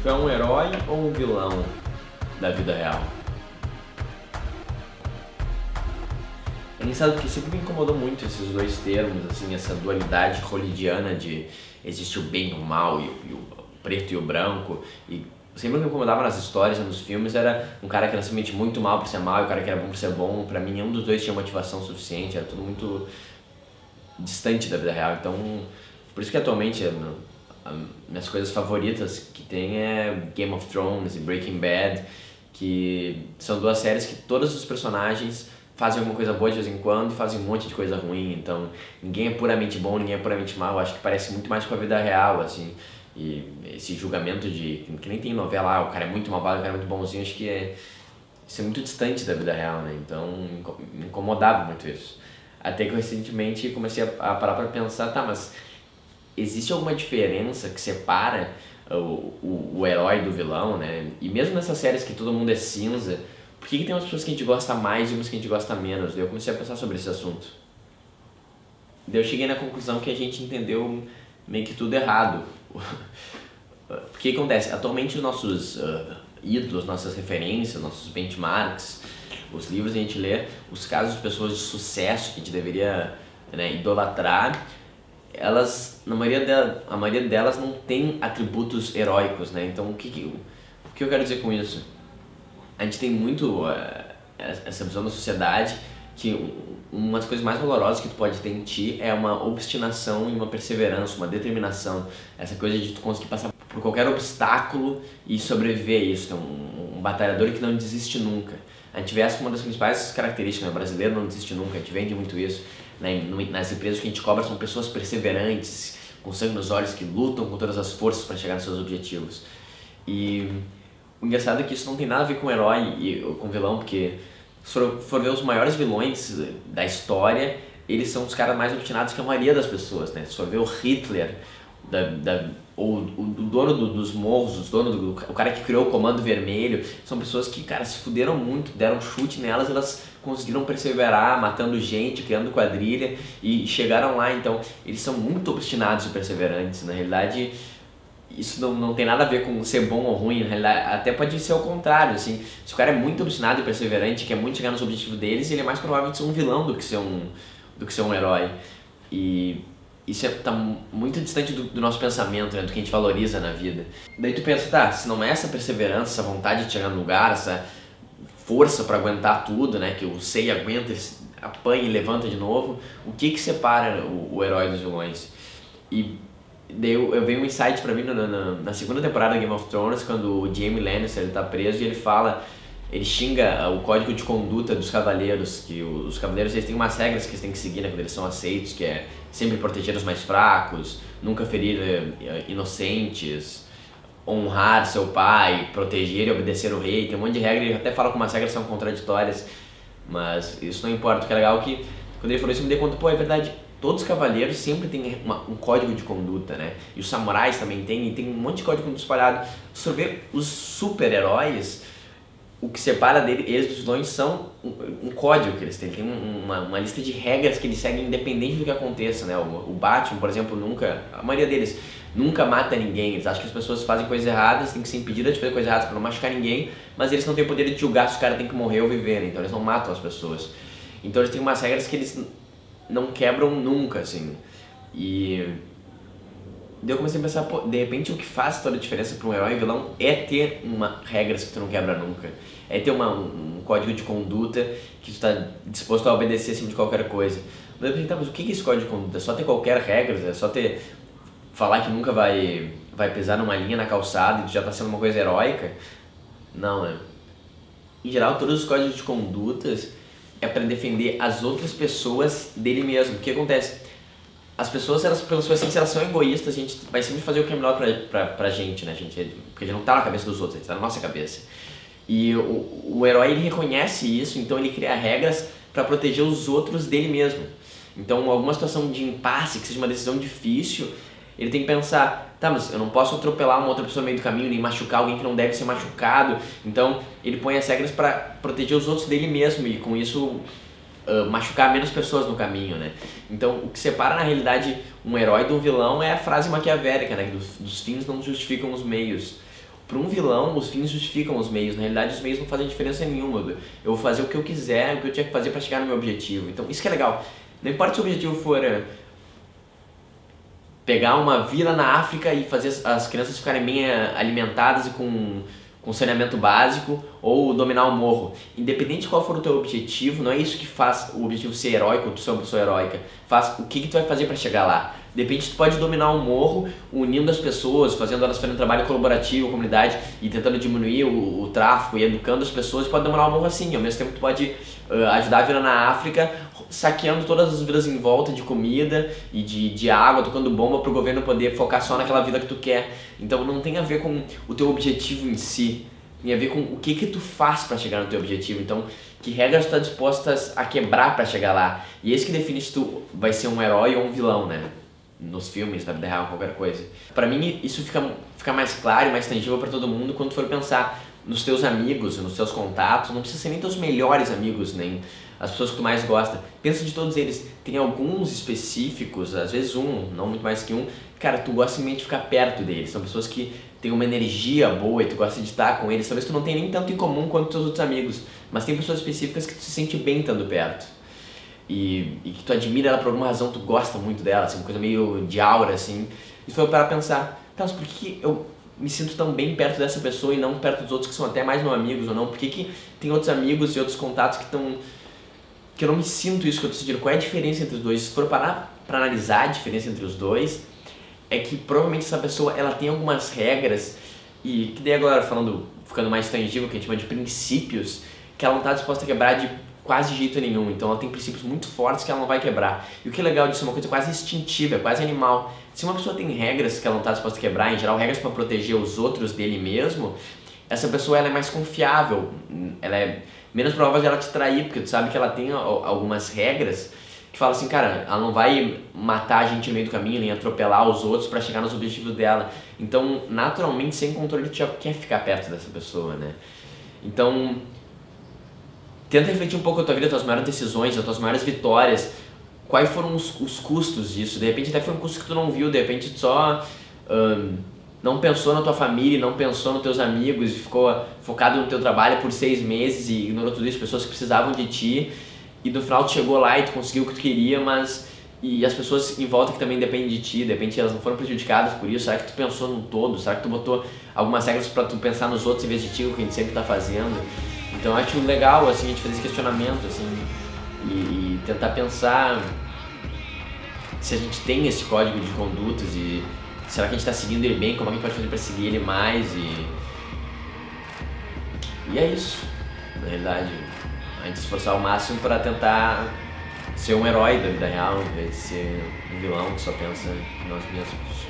Tu é um herói ou um vilão da vida real? É engraçado porque sempre me incomodou muito esses dois termos, assim, essa dualidade hollywoodiana de existir o bem e o mal, e o preto e o branco. E sempre me incomodava nas histórias, nos filmes, era um cara que era simplesmente muito mal por ser mal e o cara que era bom por ser bom. Pra mim, nenhum dos dois tinha motivação suficiente, era tudo muito distante da vida real. Então, por isso que atualmente minhas coisas favoritas que tem é Game of Thrones e Breaking Bad, que são duas séries que todos os personagens fazem alguma coisa boa de vez em quando e fazem um monte de coisa ruim. Então ninguém é puramente bom, ninguém é puramente mal. Acho que parece muito mais com a vida real, assim. E esse julgamento de que nem tem novela, o cara é muito malvado, o cara é muito bonzinho, acho que isso é muito distante da vida real, né? Então me incomodava muito isso. Até que recentemente comecei a parar pra pensar, tá, mas existe alguma diferença que separa o herói do vilão, né? E mesmo nessas séries que todo mundo é cinza, por que tem umas pessoas que a gente gosta mais e umas que a gente gosta menos? Daí eu comecei a pensar sobre esse assunto. Daí eu cheguei na conclusão que a gente entendeu meio que tudo errado. O que acontece? Atualmente os nossos ídolos, nossas referências, nossos benchmarks, os livros que a gente lê, os casos de pessoas de sucesso que a gente deveria, né, idolatrar, elas, a maioria delas não tem atributos heróicos, né? Então o que eu quero dizer com isso? A gente tem muito essa visão da sociedade que uma das coisas mais valorosas que tu pode ter em ti é uma obstinação e uma perseverança, uma determinação. Essa coisa de tu conseguir passar por qualquer obstáculo e sobreviver a isso. Então, um batalhador que não desiste nunca. A gente vê essa como uma das principais características, né? O brasileiro não desiste nunca, a gente vende muito isso. Né? Nas empresas que a gente cobra são pessoas perseverantes, com sangue nos olhos, que lutam com todas as forças para chegar nos seus objetivos. E o engraçado é que isso não tem nada a ver com herói e com vilão, porque se for ver os maiores vilões da história, eles são os caras mais obstinados que a maioria das pessoas, né? Se for ver o Hitler, ou o dono dos morros, o cara que criou o Comando Vermelho, são pessoas que, cara, se fuderam muito, deram chute nelas, elas conseguiram perseverar, matando gente, criando quadrilha e chegaram lá. Então, eles são muito obstinados e perseverantes. Na realidade, isso não tem nada a ver com ser bom ou ruim, na realidade até pode ser o contrário, assim. Se o cara é muito obstinado e perseverante, quer muito chegar nos objetivos deles, ele é mais provável de ser um vilão do que ser um herói. E isso tá muito distante do nosso pensamento, né, do que a gente valoriza na vida. Daí tu pensa, tá, se não é essa perseverança, essa vontade de chegar no lugar, essa força pra aguentar tudo, né, que o Sei aguenta, apanha e levanta de novo, o que separa o herói dos vilões? E daí eu veio um insight pra mim na segunda temporada de Game of Thrones, quando o Jaime Lannister ele tá preso e ele xinga o código de conduta dos cavaleiros, que os cavaleiros eles têm umas regras que eles têm que seguir, né, quando eles são aceitos, que é sempre proteger os mais fracos, nunca ferir inocentes, honrar seu pai, proteger e obedecer o rei. Tem um monte de regras, ele até fala que umas regras são contraditórias, mas isso não importa. O que é legal é que quando ele falou isso eu me dei conta, pô, é verdade. Todos os cavaleiros sempre têm um código de conduta, né? E os samurais também têm, e tem um monte de código de conduta espalhado. Se você ver os super-heróis, o que separa eles dos vilões são um código que eles têm. Tem uma lista de regras que eles seguem independente do que aconteça, né? O Batman, por exemplo, a maioria deles nunca mata ninguém. Eles acham que as pessoas fazem coisas erradas, têm que ser impedidas de fazer coisas erradas para não machucar ninguém, mas eles não têm o poder de julgar se os caras têm que morrer ou viver, né? Então eles não matam as pessoas. Então eles têm umas regras que eles não quebram nunca, assim. E daí eu comecei a pensar, pô, de repente o que faz toda a diferença para um herói e vilão é ter regras que tu não quebra nunca. É ter um código de conduta que tu tá disposto a obedecer acima de qualquer coisa. Mas eu pensei, tá, mas o que é esse código de conduta? É só ter qualquer regra? É só falar que nunca vai pisar numa linha na calçada e tu já tá sendo uma coisa heróica? Não, né? Em geral, todos os códigos de condutas é para defender as outras pessoas dele mesmo. O que acontece? As pessoas, pela sua essência, elas são egoístas, a gente vai sempre fazer o que é melhor pra gente, né? Porque a gente não tá na cabeça dos outros, a gente tá na nossa cabeça. E o herói, ele reconhece isso, então ele cria regras para proteger os outros dele mesmo. Então, alguma situação de impasse, que seja uma decisão difícil, ele tem que pensar, tá, mas eu não posso atropelar uma outra pessoa no meio do caminho, nem machucar alguém que não deve ser machucado. Então, ele põe as regras para proteger os outros dele mesmo e com isso machucar menos pessoas no caminho, né? Então, o que separa na realidade um herói de um vilão é a frase maquiavélica, né? Dos fins não justificam os meios. Para um vilão, os fins justificam os meios. Na realidade, os meios não fazem diferença nenhuma. Eu vou fazer o que eu quiser, o que eu tinha que fazer para chegar no meu objetivo. Então, isso que é legal. Não importa se o objetivo for pegar uma vila na África e fazer as crianças ficarem bem alimentadas e com saneamento básico, ou dominar o morro. Independente de qual for o teu objetivo, não é isso que faz o objetivo ser heróico ou tu ser uma pessoa heróica. Faz o que tu vai fazer para chegar lá. De repente tu pode dominar um morro, unindo as pessoas, fazendo elas fazendo trabalho colaborativo, comunidade, e tentando diminuir o tráfico e educando as pessoas. Tu pode dominar o morro assim. Ao mesmo tempo tu pode ajudar a vila na África, saqueando todas as vilas em volta de comida e de água, tocando bomba para o governo poder focar só naquela vida que tu quer. Então não tem a ver com o teu objetivo em si, tem a ver com o que tu faz para chegar no teu objetivo. Então, que regras tu tá dispostas a quebrar para chegar lá. E esse que define se tu vai ser um herói ou um vilão, né? Nos filmes, na vida real, qualquer coisa. Para mim, isso fica mais claro e mais tangível para todo mundo quando tu for pensar nos teus amigos, nos teus contatos. Não precisa ser nem teus melhores amigos, nem as pessoas que tu mais gosta. Pensa de todos eles. Tem alguns específicos, às vezes um, não muito mais que um, cara, tu gosta de ficar perto deles. São pessoas que têm uma energia boa e tu gosta de estar com eles. Talvez tu não tenha nem tanto em comum quanto teus outros amigos, mas tem pessoas específicas que tu se sente bem estando perto. E que tu admira ela por alguma razão, tu gosta muito dela, assim, uma coisa meio de aura, assim. E tu foi para pensar, tá, mas por que eu me sinto tão bem perto dessa pessoa e não perto dos outros que são até mais meus amigos ou não? Por que tem outros amigos e outros contatos que eu não me sinto isso que eu tô sentindo? Qual é a diferença entre os dois? Se for parar pra analisar a diferença entre os dois, é que provavelmente essa pessoa, ela tem algumas regras, e que daí agora ficando mais tangível, que a gente chama de princípios, que ela não tá disposta a quebrar de quase jeito nenhum. Então ela tem princípios muito fortes que ela não vai quebrar. E o que é legal disso é uma coisa quase instintiva, é quase animal. Se uma pessoa tem regras que ela não tá disposta a quebrar, em geral regras para proteger os outros dele mesmo, essa pessoa ela é mais confiável, ela é menos provável de ela te trair, porque tu sabe que ela tem algumas regras que falam assim, cara, ela não vai matar a gente no meio do caminho, nem atropelar os outros para chegar nos objetivos dela. Então, naturalmente, sem controle, tu já quer ficar perto dessa pessoa, né? Então, tenta refletir um pouco a tua vida, as tuas maiores decisões, as tuas maiores vitórias. Quais foram os custos disso? De repente até foi um custo que tu não viu, de repente tu só não pensou na tua família, não pensou nos teus amigos e ficou focado no teu trabalho por 6 meses e ignorou tudo isso, pessoas que precisavam de ti, e no final tu chegou lá e tu conseguiu o que tu queria, e as pessoas em volta que também dependem de ti, de repente elas não foram prejudicadas por isso. Será que tu pensou no todo? Será que tu botou algumas regras para tu pensar nos outros em vez de ti, o que a gente sempre tá fazendo? Então eu acho legal assim, a gente fazer esse questionamento assim, e tentar pensar se a gente tem esse código de condutas e será que a gente está seguindo ele bem, como a gente pode fazer para seguir ele mais, e é isso, na realidade, a gente se esforçar ao máximo para tentar ser um herói da vida real, em vez de ser um vilão que só pensa em nós mesmos.